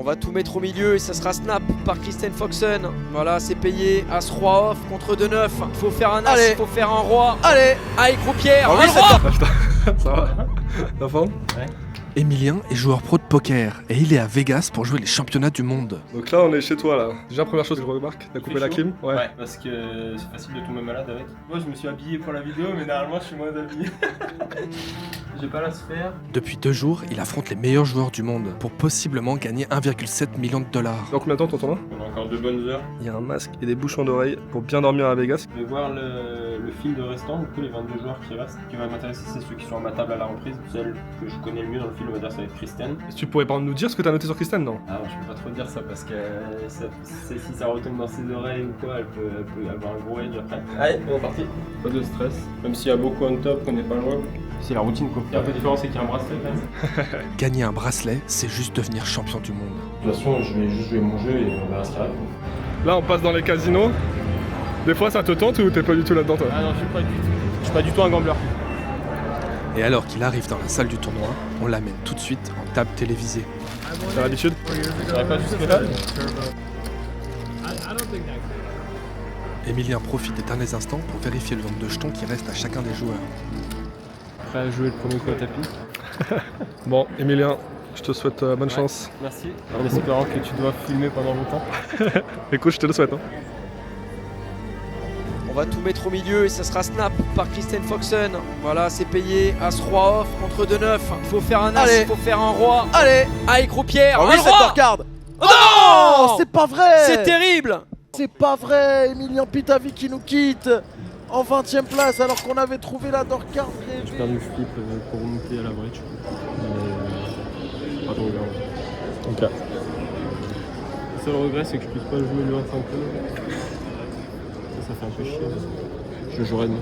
va tout mettre au milieu et ça sera snap par Kristen Foxen. Voilà, c'est payé. As-Roi off contre 2-9. Il faut faire un As, il faut faire un Roi. Allez, aïe, croupière. Oh oui, un Roi. Ah, putain, ça va. La forme? Ouais. Emilien est joueur pro de poker et il est à Vegas pour jouer les championnats du monde. Donc là, on est chez toi là. Déjà, première chose que je remarque, t'as coupé la clim? Ouais, parce que c'est facile de tomber malade avec. Moi, je me suis habillé pour la vidéo, mais normalement, je suis moins habillé. J'ai pas la sphère. Depuis 2 jours, il affronte les meilleurs joueurs du monde pour possiblement gagner 1,7 million de dollars. Dans combien de temps ton tournoi? On a encore 2 bonnes heures. Il y a un masque et des bouchons d'oreilles pour bien dormir à Vegas. Je vais voir le fil de restant, du coup, les 22 joueurs qui restent. Ce qui va m'intéresser, c'est ceux qui sont à ma table à la reprise. Celle que je connais le mieux dans le film, on va dire, ça va être Kristen. Est-ce que tu pourrais par exemple nous dire ce que t'as noté sur Kristen, non? Ah, je peux pas trop dire ça parce que si ça retombe dans ses oreilles ou quoi, elle peut avoir un gros edge après. Allez, on est parti. Pas de stress. Même s'il y a beaucoup on top, qu'on n'est pas loin. C'est la routine quoi. Il y a un peu de différence, c'est qu'il y a un bracelet quand même. Gagner un bracelet, c'est juste devenir champion du monde. De toute façon, je vais juste jouer mon jeu et on verra ce qui arrive. Là, on passe dans les casinos. Des fois, ça te tente ou t'es pas du tout là-dedans, toi? Ah non, je suis pas du tout. Je suis pas du tout un gambler. Et alors qu'il arrive dans la salle du tournoi, on l'amène tout de suite en table télévisée. T'as l'habitude? J'aurais pas jusque là. Emilien profite des derniers instants pour vérifier le nombre de jetons qui reste à chacun des joueurs. Prêt à jouer le premier coup à tapis. Bon, Emilien, je te souhaite bonne chance. Merci. En espérant que tu dois filmer pendant longtemps. Écoute, je te le souhaite. Hein. On va tout mettre au milieu et ça sera snap par Kristen Foxen. Voilà, c'est payé. As-Roi off contre 2-9. Il faut faire un As, il faut faire un Roi. Allez, aïe, croupière. Oh oui, un cette Roi. regarde. Oh non, C'est pas vrai. c'est terrible. C'est pas vrai. Emilien Pitavi qui nous quitte en 20ème place alors qu'on avait trouvé la Dorcard J'ai rêvée. perdu le flip pour remonter à la bridge. Mais pas trop grave. Ok. Le seul regret, c'est que je puisse pas jouer le 1-5. Ça fait un peu chier. Je jouerai demain.